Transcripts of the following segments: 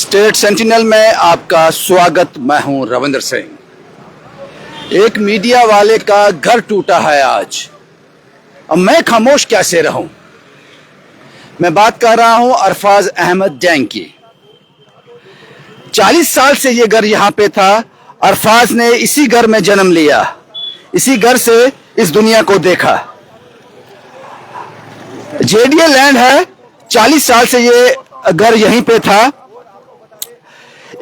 State sentinel में आपका स्वागत। मैं हूं रविंद्र सिंह। एक मीडिया वाले का घर टूटा है आज, अब मैं खामोश कैसे रहूं। मैं बात कर रहा हूं अरफाज अहमद डैंग की। 40 साल से ये घर यहां पे था। अरफाज ने इसी घर में जन्म लिया, इसी घर से इस दुनिया को देखा। जेडीए लैंड है, 40 साल से ये घर यहीं पे था।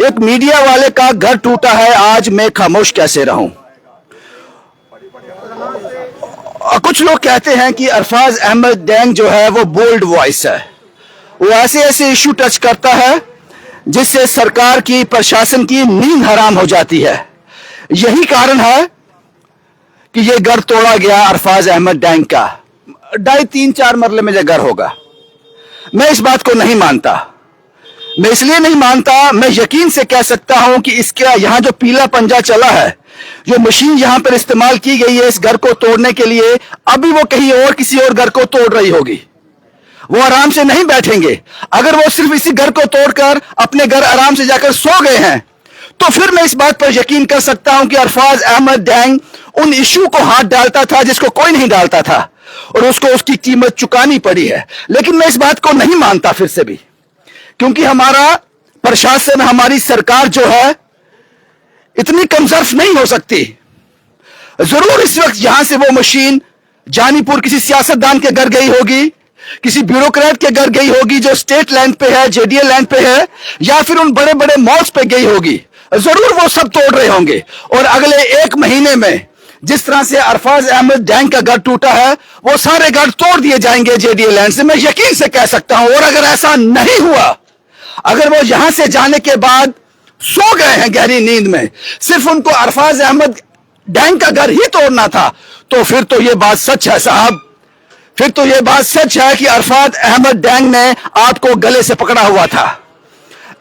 एक मीडिया वाले का घर टूटा है आज, मैं खामोश कैसे रहूं। कुछ लोग कहते हैं कि अरफाज अहमद डैंग जो है वो बोल्ड वॉइस है, वो ऐसे ऐसे इशू टच करता है जिससे सरकार की, प्रशासन की नींद हराम हो जाती है। यही कारण है कि ये घर तोड़ा गया अरफाज अहमद डैंग का। 2.5-3-4 मरले में जो घर होगा, मैं इस बात को नहीं मानता। मैं इसलिए नहीं मानता, मैं यकीन से कह सकता हूं कि इसका यहां जो पीला पंजा चला है, जो मशीन यहां पर इस्तेमाल की गई है इस घर को तोड़ने के लिए, अभी वो कहीं और किसी और घर को तोड़ रही होगी। वो आराम से नहीं बैठेंगे। अगर वो सिर्फ इसी घर को तोड़कर अपने घर आराम से जाकर सो गए हैं, तो फिर मैं इस बात पर यकीन कर सकता हूं कि अरफाज अहमद डैंग उन इशू को हाथ डालता था जिसको कोई नहीं डालता था, और उसको उसकी कीमत चुकानी पड़ी है। लेकिन मैं इस बात को नहीं मानता फिर से भी, क्योंकि हमारा प्रशासन, हमारी सरकार जो है इतनी कमजोर नहीं हो सकती। जरूर इस वक्त यहां से वो मशीन जानीपुर किसी सियासतदान के घर गई होगी, किसी ब्यूरोक्रेट के घर गई होगी जो स्टेट लैंड पे है, जेडीए लैंड पे है, या फिर उन बड़े बड़े मॉल्स पे गई होगी। जरूर वो सब तोड़ रहे होंगे, और अगले 1 महीने में जिस तरह से अरफाज अहमद डैंग का घर टूटा है, वो सारे घर तोड़ दिए जाएंगे जेडीए लैंड से। मैं यकीन से कह सकता हूं। और अगर ऐसा नहीं हुआ, अगर वो यहां से जाने के बाद सो गए हैं गहरी नींद में, सिर्फ उनको अरफाज अहमद डैंग का घर ही तोड़ना था, तो फिर तो ये बात सच है साहब। फिर तो ये बात सच है कि अरफाज अहमद डैंग ने आपको गले से पकड़ा हुआ था।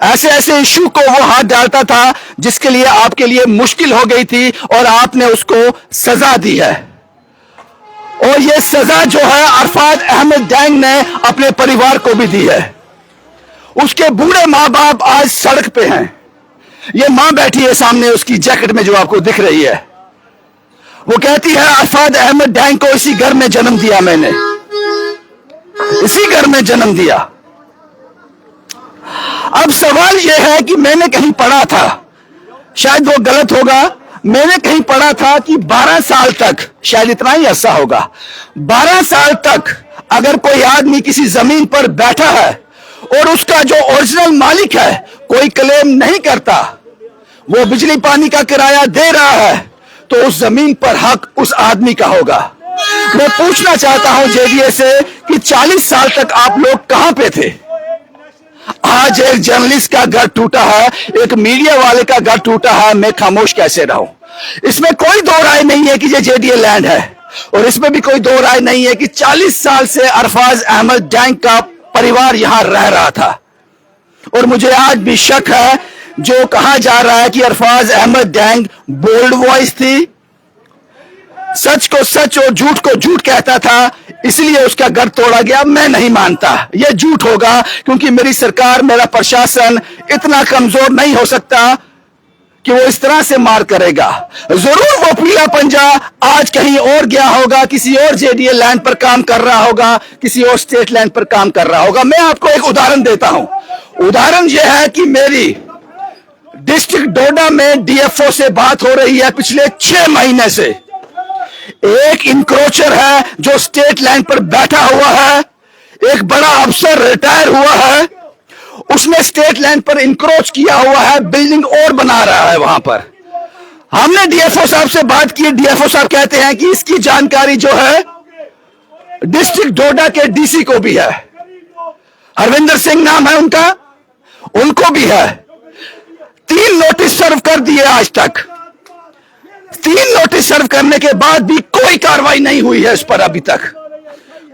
ऐसे ऐसे इशू को वो हाथ डालता था जिसके लिए आपके लिए मुश्किल हो गई थी, और आपने उसको सजा दी है। और ये सजा जो है अरफाज अहमद डैंग ने अपने परिवार को भी दी है। उसके बूढ़े मां बाप आज सड़क पे हैं। ये मां बैठी है सामने उसकी जैकेट में जो आपको दिख रही है। वो कहती है अरफाज अहमद डैंग को इसी घर में जन्म दिया मैंने, इसी घर में जन्म दिया। अब सवाल यह है कि मैंने कहीं पढ़ा था, शायद वो गलत होगा, मैंने कहीं पढ़ा था कि 12 साल तक, शायद इतना ही अरसा होगा, 12 साल तक अगर कोई आदमी किसी जमीन पर बैठा है और उसका जो ओरिजिनल मालिक है कोई क्लेम नहीं करता, वो बिजली पानी का किराया दे रहा है, तो उस जमीन पर हक उस आदमी का होगा। मैं पूछना चाहता हूं जेडीए से कि 40 साल तक आप लोग कहां पे थे। आज एक जर्नलिस्ट का घर टूटा है, एक मीडिया वाले का घर टूटा है, मैं खामोश कैसे रहूं। इसमें कोई दो राय नहीं है कि ये जेडीए लैंड है, और इसमें भी कोई दो राय नहीं है कि 40 साल से अरफाज अहमद डैंग का परिवार यहां रह रहा था। और मुझे आज भी शक है, जो कहा जा रहा है कि अरफाज अहमद डैंग बोल्ड वॉइस थी, सच को सच और झूठ को झूठ कहता था, इसलिए उसका घर तोड़ा गया। मैं नहीं मानता, यह झूठ होगा, क्योंकि मेरी सरकार, मेरा प्रशासन इतना कमजोर नहीं हो सकता कि वो इस तरह से मार करेगा। जरूर वो पीला पंजा आज कहीं और गया होगा, किसी और जेडीए लैंड पर काम कर रहा होगा, किसी और स्टेट लैंड पर काम कर रहा होगा। मैं आपको एक उदाहरण देता हूं। उदाहरण यह है कि मेरी डिस्ट्रिक्ट डोडा में डीएफओ से बात हो रही है पिछले 6 महीने से। एक इंक्रोचर है जो स्टेट लैंड पर बैठा हुआ है, एक बड़ा अफसर रिटायर हुआ है, उसने स्टेट लैंड पर इंक्रोच किया हुआ है, बिल्डिंग और बना रहा है वहां पर। हमने डीएफओ साहब से बात की, डीएफओ साहब कहते हैं कि इसकी जानकारी जो है डिस्ट्रिक्ट डोडा के डीसी को भी है, हरविंदर सिंह नाम है उनका, उनको भी है। 3 नोटिस सर्व कर दिए आज तक। 3 नोटिस सर्व करने के बाद भी कोई कार्रवाई नहीं हुई है इस पर, अभी तक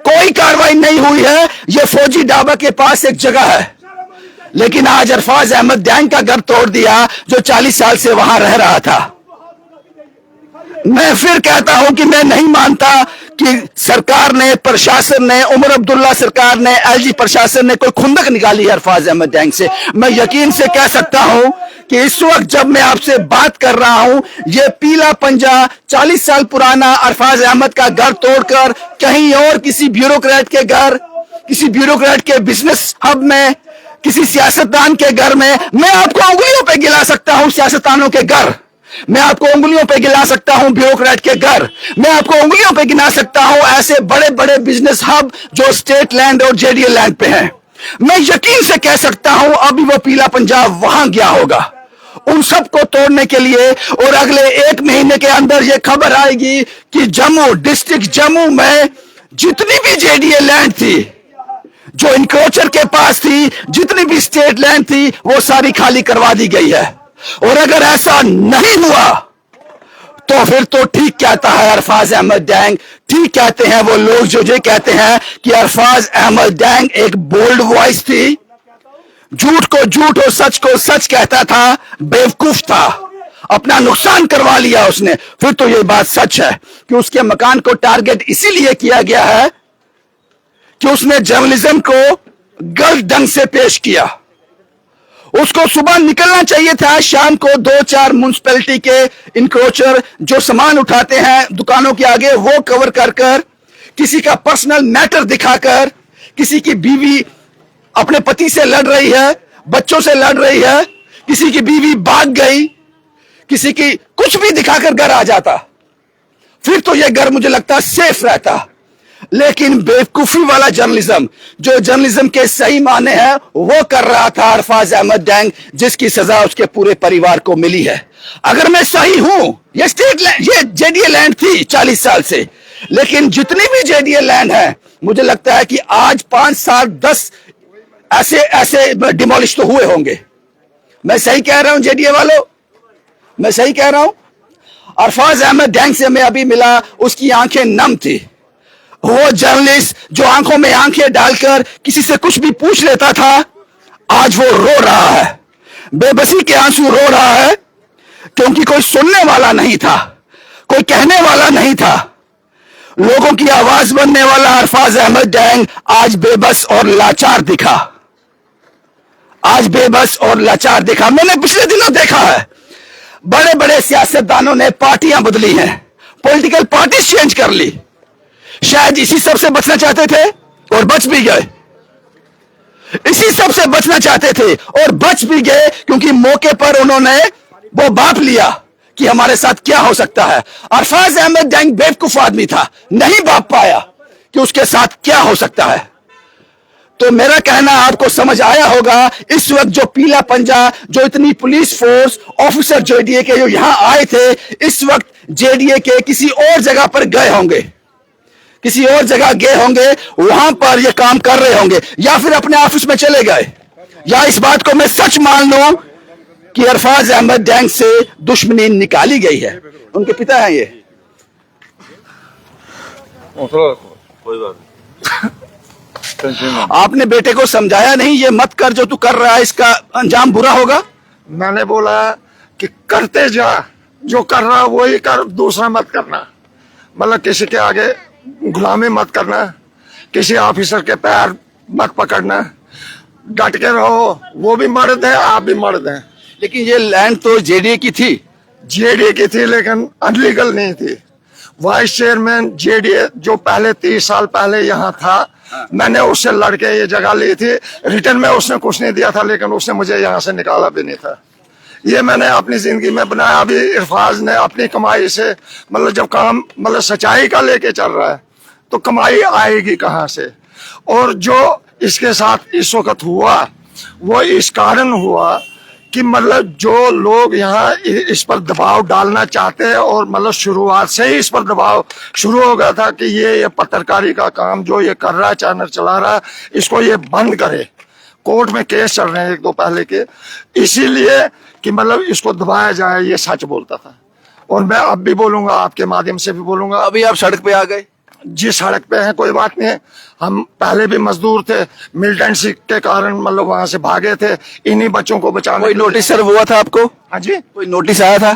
कोई कार्रवाई नहीं हुई है। यह फौजी ढाबा के पास एक जगह है, लेकिन आज अरफाज अहमद डैंग का घर तोड़ दिया जो 40 साल से वहां रह रहा था। मैं फिर कहता हूं कि मैं नहीं मानता कि सरकार ने, प्रशासन ने, उमर अब्दुल्ला सरकार ने, एलजी प्रशासन ने कोई खुंदक निकाली है अरफाज अहमद डैंग से। मैं यकीन से कह सकता हूं कि इस वक्त जब मैं आपसे बात कर रहा हूं, ये पीला पंजा 40 साल पुराना अरफाज अहमद का घर तोड़कर कहीं और किसी ब्यूरोक्रेट के घर, किसी ब्यूरोक्रेट के बिजनेस हब में, किसी सियासतदान के घर में, मैं आपको उंगलियों पे गिला सकता हूं सियासतदानों के घर, मैं आपको उंगलियों पे गिना सकता हूं ब्यूरोक्रेट के घर, मैं आपको उंगलियों पे गिना सकता हूं ऐसे बड़े बड़े बिजनेस हब जो स्टेट लैंड और जेडीए लैंड पे हैं। मैं यकीन से कह सकता हूं अभी वो पीला पंजाब वहां गया होगा उन सबको तोड़ने के लिए, और अगले 1 महीने के अंदर ये खबर आएगी कि जम्मू डिस्ट्रिक्ट जम्मू में जितनी भी जेडीए लैंड थी, जो इंक्रोचर के पास थी, जितनी भी स्टेट लैंड थी, वो सारी खाली करवा दी गई है। और अगर ऐसा नहीं हुआ तो फिर तो ठीक कहता है अरफाज अहमद डैंग, ठीक कहते हैं वो लोग जो ये कहते हैं कि अरफाज अहमद डैंग एक बोल्ड वॉइस थी, झूठ को झूठ और सच को सच कहता था, बेवकूफ था, अपना नुकसान करवा लिया उसने। फिर तो ये बात सच है कि उसके मकान को टारगेट इसीलिए किया गया है कि उसने जर्नलिज्म को गलत ढंग से पेश किया। उसको सुबह निकलना चाहिए था, शाम को 2-4 म्युनिसिपैलिटी के इनक्रोचर जो सामान उठाते हैं दुकानों के आगे, वो कवर कर कर, किसी का पर्सनल मैटर दिखाकर, किसी की बीवी अपने पति से लड़ रही है, बच्चों से लड़ रही है, किसी की बीवी भाग गई, किसी की कुछ भी दिखाकर घर आ जाता, फिर तो यह घर मुझे लगता सेफ रहता। लेकिन बेवकूफी वाला जर्नलिज्म, जो जर्नलिज्म के सही माने हैं, वो कर रहा था अरफाज अहमद डैंग, जिसकी सजा उसके पूरे परिवार को मिली है। अगर मैं सही हूं, ये स्टेट लैंड, ये जेडीए लैंड थी 40 साल से, लेकिन जितनी भी जेडीए लैंड है, मुझे लगता है कि आज 5, 7, 10 ऐसे डिमोलिश तो हुए होंगे। मैं सही कह रहा हूं जेडीए वालों, मैं सही कह रहा हूं। अरफाज अहमद डैंग से मैं अभी मिला, उसकी आंखें नम थी। वो जर्नलिस्ट जो आंखों में आंखें डालकर किसी से कुछ भी पूछ लेता था, आज वो रो रहा है, बेबसी के आंसू रो रहा है, क्योंकि कोई सुनने वाला नहीं था, कोई कहने वाला नहीं था। लोगों की आवाज बनने वाला अरफाज अहमद डैंग आज बेबस और लाचार दिखा, आज बेबस और लाचार दिखा। मैंने पिछले दिनों देखा है, बड़े बड़े सियासतदानों ने पार्टियां बदली हैं, पॉलिटिकल पार्टी चेंज कर ली। शायद इसी सब से बचना चाहते थे और बच भी गए, इसी सब से बचना चाहते थे और बच भी गए, क्योंकि मौके पर उन्होंने वो बाप लिया कि हमारे साथ क्या हो सकता है। अरफाज अहमद डैंग बेवकूफ आदमी था, नहीं बाप पाया कि उसके साथ क्या हो सकता है। तो मेरा कहना आपको समझ आया होगा, इस वक्त जो पीला पंजा, जो इतनी पुलिस फोर्स ऑफिसर जेडीए के जो यहां आए थे, इस वक्त जेडीए के किसी और जगह पर गए होंगे, किसी और जगह गए होंगे, वहां पर ये काम कर रहे होंगे, या फिर अपने ऑफिस में चले गए, या इस बात को मैं सच मान लूं कि अरफाज अहमद डैंग से दुश्मनी निकाली गई है। उनके पिता हैं ये। कोई बात नहीं। आपने बेटे को समझाया नहीं, ये मत कर, जो तू कर रहा है इसका अंजाम बुरा होगा? मैंने बोला कि करते जा, जो कर रहा वही कर, दूसरा मत करना। मतलब किसी के आगे गुलामी मत करना, किसी ऑफिसर के पैर मत पकड़ना, डट के रहो। वो भी मर्द है, आप भी मर्द हैं। लेकिन ये लैंड तो जेडीए की थी, जेडीए की थी, लेकिन अनलीगल नहीं थी। वाइस चेयरमैन जेडीए जो पहले 30 साल पहले यहाँ था, मैंने उससे लड़के ये जगह ली थी। रिटर्न में उसने कुछ नहीं दिया था, लेकिन उसने मुझे यहाँ से निकाला भी नहीं था। ये मैंने अपनी जिंदगी में बनाया। अभी इरफाज ने अपनी कमाई से, मतलब जब काम मतलब सच्चाई का लेके चल रहा है, तो कमाई आएगी कहाँ से? और जो इसके साथ इस वक्त हुआ, वो इस कारण हुआ कि मतलब जो लोग यहाँ इस पर दबाव डालना चाहते हैं, और मतलब शुरुआत से ही इस पर दबाव शुरू हो गया था कि ये पत्रकारी का काम जो ये कर रहा है, चैनल चला रहा है, इसको ये बंद करे। कोर्ट में केस चल रहे हैं 1-2 पहले के, इसीलिए कि मतलब इसको दबाया जाए। ये सच बोलता था, और मैं अब भी बोलूंगा, आपके माध्यम से भी बोलूंगा। अभी आप सड़क पे आ गए? जी, सड़क पे हैं, कोई बात नहीं है। हम पहले भी मजदूर थे, मिलिटेंसी के कारण मतलब वहां से भागे थे, इन्हीं बच्चों को बचाने। कोई नोटिस सर्व हुआ था आपको? हाँ जी, कोई नोटिस आया था?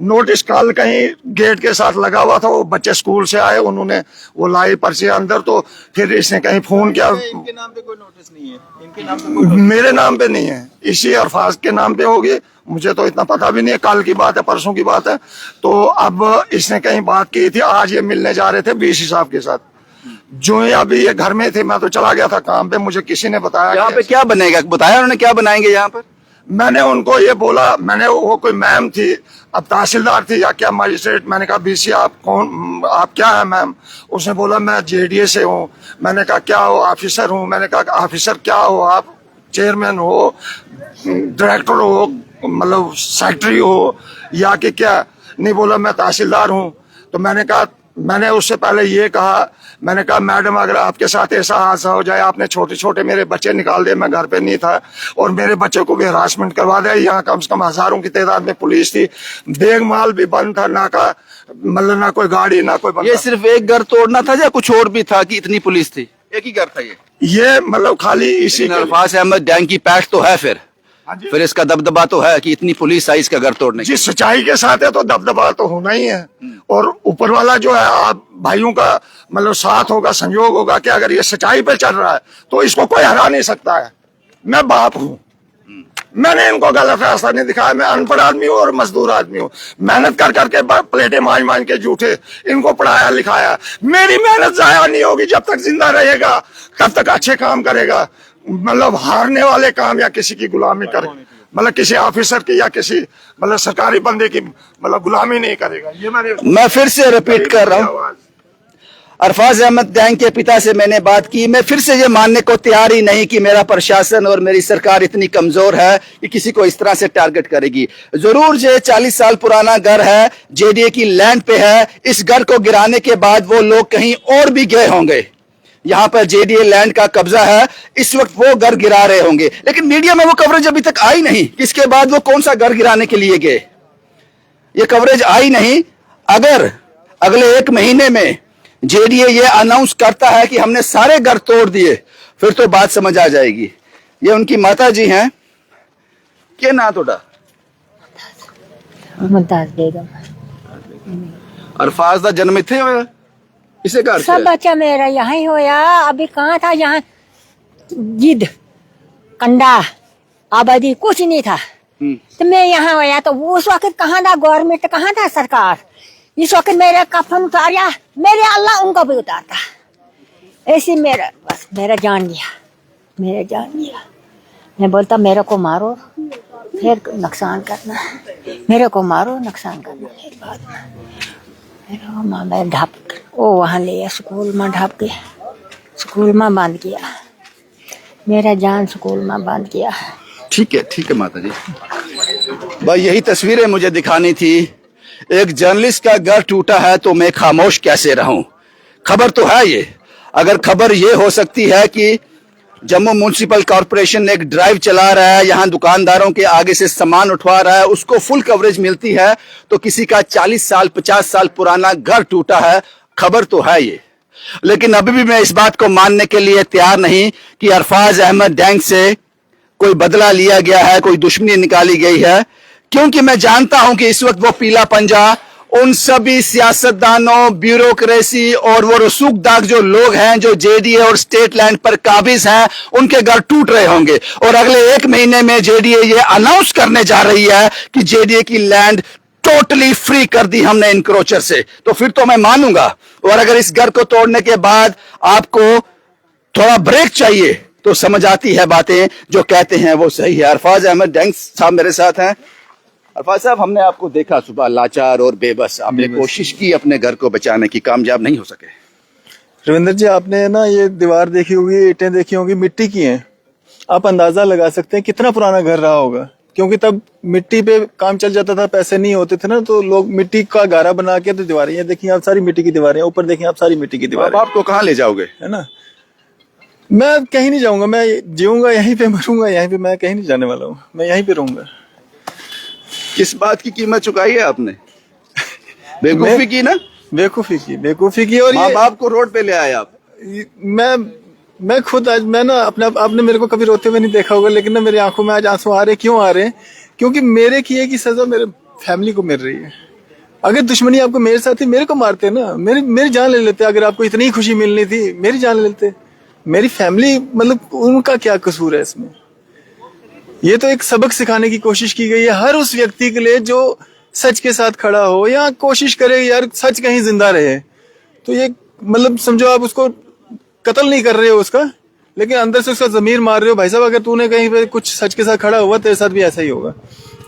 नोटिस कल कहीं गेट के साथ लगा हुआ था, वो बच्चे स्कूल से आए, उन्होंने वो लाई पर्ची अंदर, तो फिर इसने कहीं फोन किया। इनके नाम पे कोई नोटिस नहीं है, इनके नाम पे कोई मेरे नाम पे नहीं है, इसी अरफाज के नाम पे होगी, मुझे तो इतना पता भी नहीं है, कल की बात है, परसों की बात है। तो अब इसने कहीं बात की थी, आज ये मिलने जा रहे थे बीसी साहब के साथ। जो ही अभी ये घर में थे, मैं तो चला गया था काम पे, मुझे किसी ने बताया यहाँ पे क्या बनेगा, बताया उन्होंने क्या बनाएंगे यहाँ पर? मैंने उनको ये बोला, मैंने वो कोई मैम थी, अब तहसीलदार थी या क्या मजिस्ट्रेट, मैंने कहा बीसी आप कौन, आप क्या है मैम? उसने बोला मैं जेडीए से हूँ। मैंने कहा क्या हो? ऑफिसर हूँ। मैंने कहा ऑफिसर क्या हो आप? चेयरमैन हो, डायरेक्टर हो, मतलब सेक्रेटरी हो या कि क्या? नहीं, बोला मैं तहसीलदार हूँ। तो मैंने कहा, मैंने उससे पहले ये कहा, मैंने कहा मैडम अगर आपके साथ ऐसा हादसा हो जाए, आपने छोटे छोटे मेरे बच्चे निकाल दिए, मैं घर पे नहीं था, और मेरे बच्चे को भी हरासमेंट करवा दिया, यहाँ कम से कम हजारों की तादाद में पुलिस थी, बेग माल भी बंद था, ना का मतलब ना कोई गाड़ी ना कोई ये सिर्फ एक घर तोड़ना था या कुछ और भी था कि इतनी पुलिस थी? एक ही घर था ये मतलब खाली इसी अरफाज अहमद डैंग की पैठ तो है, फिर इसका दबदबा तो है कि इतनी पुलिस आई इसका घर तोड़ने की। जिस सच्चाई के साथ है तो दबदबा तो होना ही है, और ऊपर वाला जो है आप भाइयों का मतलब साथ होगा, संयोग होगा कि अगर ये सच्चाई पे चल रहा है तो इसको कोई हरा नहीं सकता है। मैं बाप हूँ, मैंने इनको गलत रास्ता नहीं दिखाया, मैं अनपढ़ आदमी हूँ और मजदूर आदमी हूँ, मेहनत कर करके प्लेटें मांझ मांझ के जूठे इनको पढ़ाया लिखाया। मेरी मेहनत जाया नहीं होगी, जब तक जिंदा रहेगा तब तक अच्छे काम करेगा, मतलब हारने वाले काम या किसी की गुलामी करे, मतलब किसी ऑफिसर की या किसी मतलब सरकारी बंदे की मतलब गुलामी नहीं करेगा। ये मैं फिर से रिपीट कर रहा हूँ, अरफाज अहमद डैंग के पिता से मैंने बात की, मैं फिर से ये मानने को तैयार ही नहीं कि मेरा प्रशासन और मेरी सरकार इतनी कमजोर है कि किसी को इस तरह से टारगेट करेगी। जरूर ये 40 साल पुराना घर है, जेडीए की लैंड पे है, इस घर को गिराने के बाद वो लोग कहीं और भी गए होंगे, यहाँ पर जेडीए लैंड का कब्जा है, इस वक्त वो घर गिरा रहे होंगे, लेकिन मीडिया में वो कवरेज अभी तक आई नहीं। इसके बाद वो कौन सा घर गिराने के लिए गए, ये कवरेज आई नहीं। अगर अगले 1 महीने में जेडीए ये अनाउंस करता है कि हमने सारे घर तोड़ दिए, फिर तो बात समझ आ जाएगी। ये उनकी माता जी हैं, क्या ना तोड़ा मुमताज बेगम। अरफाज दा जन्म इथे होया, इसे घर सब बच्चा मेरा यहाँ ही होया, अभी कहाँ था यहाँ जिद कंडा आबादी कुछ नहीं था, तो मैं यहाँ होया। तो उस वक्त कहाँ था गवर्नमेंट, कहाँ था सरकार? इस वक्त मेरा कफन उतारा, मेरे अल्लाह उनका भी उतारता। ऐसे मेरा बस मेरा जान लिया, मेरा जान लिया। मैं बोलता मेरे को मारो फिर नुकसान करना, मेरे को मारो नुकसान करना, फिर बाद में माँ मैं ढाप वो वहाँ ले स्कूल में ढाप के स्कूल में बांध किया, मेरा जान स्कूल में बांध किया। ठीक है माता जी, भाई यही तस्वीरें मुझे दिखानी थी। एक जर्नलिस्ट का घर टूटा है तो मैं खामोश कैसे रहूं? खबर तो है ये, अगर खबर ये हो सकती है कि जम्मू म्युनिसिपल कॉर्पोरेशन एक ड्राइव चला रहा है, यहाँ दुकानदारों के आगे से सामान उठवा रहा है, उसको फुल कवरेज मिलती है, तो किसी का 40 साल 50 साल पुराना घर टूटा है, खबर तो है ये। लेकिन अभी भी मैं इस बात को मानने के लिए तैयार नहीं कि अरफाज अहमद डैंग से कोई बदला लिया गया है, कोई दुश्मनी निकाली गई है, क्योंकि मैं जानता हूं कि इस वक्त वो पीला पंजा उन सभी सियासतदानों, ब्यूरोक्रेसी और वो रसूखदार जो लोग हैं जो जेडीए और स्टेट लैंड पर काबिज हैं, उनके घर टूट रहे होंगे। और अगले 1 महीने में जेडीए ये अनाउंस करने जा रही है कि जेडीए की लैंड टोटली फ्री कर दी हमने इनक्रोचर से, तो फिर तो मैं मानूंगा। और अगर इस घर को तोड़ने के बाद आपको थोड़ा ब्रेक चाहिए तो समझ आती है बातें, जो कहते हैं वो सही है। अरफाज अहमद डैंग साहब मेरे साथ हैं। अरफाज साहब, हमने आपको देखा सुबह लाचार और बेबस, आपने कोशिश की अपने घर को बचाने की, कामयाब नहीं हो सके। रविंदर जी, आपने ना ये दीवार देखी होगी, ईंटें देखी होंगी, मिट्टी की हैं। आप अंदाजा लगा सकते हैं कितना पुराना घर रहा होगा, क्योंकि तब मिट्टी पे काम चल जाता था, पैसे नहीं होते थे ना, तो लोग मिट्टी का गारा बना के तो दीवारें, ये देखिए आप सारी मिट्टी की दीवारें, ऊपर देखिए आप सारी मिट्टी की दीवारें। आपको कहाँ ले जाओगे, है ना? मैं कहीं नहीं जाऊंगा, मैं जीऊंगा यहीं पे, मरूंगा यहीं पे, मैं कहीं नहीं जाने वाला हूँ, मैं यहीं पे रहूंगा। किस बात की कीमत चुकाई है आपने? बेवकूफी की ना, बेवकूफी की। और माँ बाप को रोड पे ले आए आप। मैं खुद आज मैं ना अपने आपने मेरे को कभी रोते हुए नहीं देखा होगा, लेकिन ना मेरी आंखों में आज आंसू आ रहे। क्यों आ रहे हैं? क्योंकि मेरे किए की सजा मेरे फैमिली को मिल रही है। अगर दुश्मनी आपको मेरे साथ थी, मेरे को मारते ना, मेरी जान ले लेते। अगर आपको इतनी ही खुशी मिलनी थी, मेरी जान ले लेते। मेरी फैमिली, मतलब उनका क्या कसूर है इसमें? ये तो एक सबक सिखाने की कोशिश की गई है हर उस व्यक्ति के लिए जो सच के साथ खड़ा हो या कोशिश करे यार सच कहीं जिंदा रहे। तो ये मतलब समझो आप उसको कत्ल नहीं कर रहे हो उसका, लेकिन अंदर से उसका जमीर मार रहे हो। भाई साहब, अगर तूने कहीं पे कुछ सच के साथ खड़ा हुआ, तेरे साथ भी ऐसा ही होगा।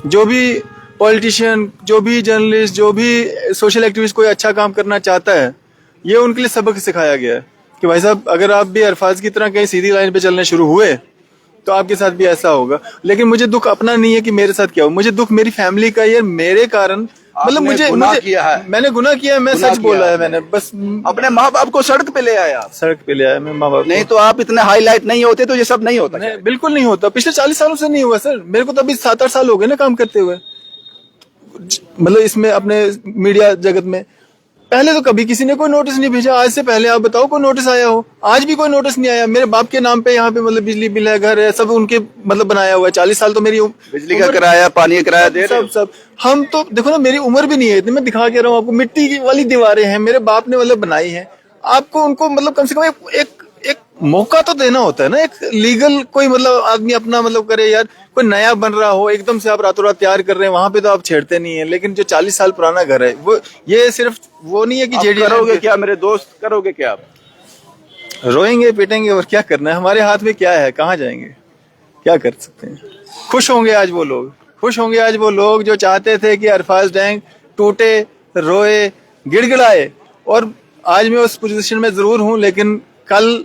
जो भी पॉलिटिशियन, जो भी जर्नलिस्ट, जो भी सोशल एक्टिविस्ट कोई अच्छा काम करना चाहता है, ये उनके लिए सबक सिखाया गया है कि भाई साहब, अगर आप भी अरफाज की तरह कहीं सीधी लाइन पे चलने शुरू हुए तो आपके साथ भी ऐसा होगा। लेकिन मुझे दुख अपना नहीं है कि मेरे साथ क्या हो, मुझे दुख मेरी फैमिली का है। मेरे कारण मतलब मुझे किया है। मैंने गुनाह किया है, मैं सच बोला है मैंने। बस अपने माँ बाप को सड़क पे ले आया, सड़क पे ले आया मैं माँ बाप। नहीं तो आप इतने हाईलाइट नहीं होते तो ये सब नहीं होता। नहीं, बिल्कुल नहीं होता। पिछले 40 सालों से नहीं हुआ सर। मेरे को तो अभी 7-8 साल हो गए ना काम करते हुए, मतलब इसमें अपने मीडिया जगत में। पहले तो कभी किसी ने कोई नोटिस नहीं भेजा। आज से पहले आप बताओ कोई नोटिस आया हो? आज भी कोई नोटिस नहीं आया। मेरे बाप के नाम पे यहाँ पे मतलब बिजली बिल है, घर है, सब उनके मतलब बनाया हुआ है। 40 साल तो मेरी बिजली का किराया, पानी का किराया दे रहे हो। सब हम तो देखो ना, मेरी उम्र भी नहीं है इतनी। मैं दिखा के रहा हूँ आपको, मिट्टी की वाली दीवारें हैं, मेरे बाप ने मतलब बनाई है। आपको उनको मतलब कम से कम एक मौका तो देना होता है ना। एक लीगल कोई मतलब आदमी अपना मतलब करे यार। कोई नया बन रहा हो, एकदम से आप रातों रात तैयार कर रहे हैं, वहां पे तो आप छेड़ते नहीं है। लेकिन जो 40 साल पुराना घर है, वो ये सिर्फ वो नहीं है कि जेडी करोगे क्या मेरे दोस्त, करोगे क्या आप? रोएंगे पीटेंगे और क्या करना है? हमारे हाथ में क्या है? कहाँ जाएंगे? क्या कर सकते हैं? खुश होंगे आज वो लोग, खुश होंगे आज वो लोग जो चाहते थे कि अरफाज डैंग टूटे, रोए, गिड़गिड़ाए। और आज मैं उस पोजीशन में जरूर हूं, लेकिन कल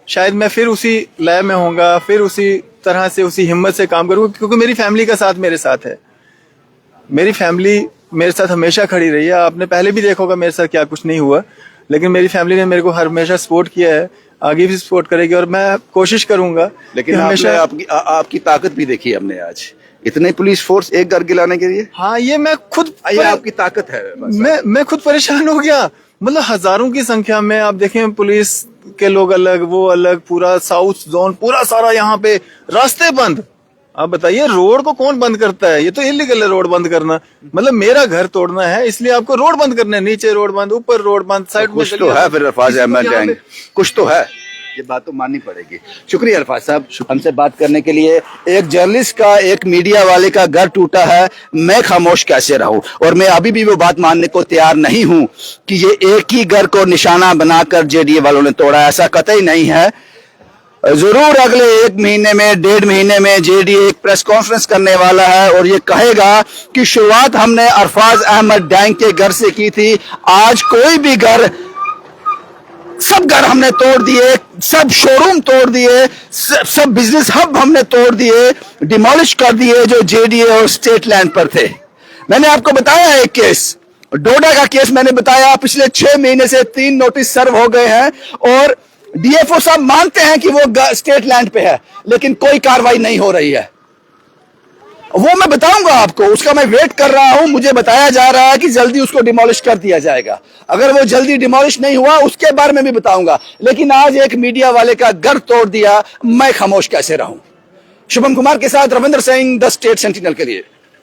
शायद मैं फिर उसी लय में होऊंगा, फिर उसी तरह से उसी हिम्मत से काम करूंगा, क्योंकि मेरी फैमिली का साथ मेरे साथ है। मेरी फैमिली मेरे साथ हमेशा खड़ी रही है। आपने पहले भी देखा होगा मेरे साथ क्या कुछ नहीं हुआ, लेकिन मेरी फैमिली ने मेरे को हमेशा सपोर्ट किया है, आगे भी सपोर्ट करेगी। और मैं कोशिश करूंगा। लेकिन हमेशा आपकी ताकत भी देखी हमने आज, इतने पुलिस फोर्स एक घर गिलाने के लिए। हाँ, ये मैं खुद, ये आपकी ताकत है। मैं खुद परेशान हो गया। मतलब हजारों की संख्या में आप देखें, पुलिस के लोग अलग, वो अलग, पूरा साउथ जोन पूरा सारा यहाँ पे, रास्ते बंद। आप बताइए, रोड को कौन बंद करता है? ये तो इलीगल है रोड बंद करना। मतलब मेरा घर तोड़ना है इसलिए आपको रोड बंद करना है। नीचे रोड बंद, ऊपर रोड बंद, साइड में कुछ तो है फिर अरफाज अहमद गैंग, कुछ तो है। ये बात तो माननी पड़ेगी। शुक्रिया अरफाज साहब हमसे बात करने के लिए। एक जर्नलिस्ट का, एक मीडिया वाले का घर टूटा है, मैं खामोश कैसे रहूं? और मैं अभी भी वो बात मानने को तैयार नहीं हूं कि ये एक ही घर को निशाना बनाकर जेडीए वालों ने तोड़ा, ऐसा कतई नहीं है। जरूर अगले 1 महीने में, 1.5 महीने में जेडीए एक प्रेस कॉन्फ्रेंस करने वाला है और ये कहेगा कि शुरुआत हमने अरफाज अहमद डैंग के घर से की थी। आज कोई भी घर, सब घर हमने तोड़ दिए, सब शोरूम तोड़ दिए, सब बिजनेस हब हमने तोड़ दिए, डिमोलिश कर दिए जो जेडीए और स्टेट लैंड पर थे। मैंने आपको बताया एक केस, डोडा का केस मैंने बताया। पिछले 6 महीने से 3 नोटिस सर्व हो गए हैं और डीएफओ साहब मानते हैं कि वो स्टेट लैंड पे है, लेकिन कोई कार्रवाई नहीं हो रही है। वो मैं बताऊंगा आपको, उसका मैं वेट कर रहा हूं। मुझे बताया जा रहा है कि जल्दी उसको डिमोलिश कर दिया जाएगा। अगर वो जल्दी डिमोलिश नहीं हुआ उसके बारे में भी बताऊंगा। लेकिन आज एक मीडिया वाले का घर तोड़ दिया, मैं खामोश कैसे रहूं? शुभम कुमार के साथ Ravindra Singh, the state sentinel के लिए।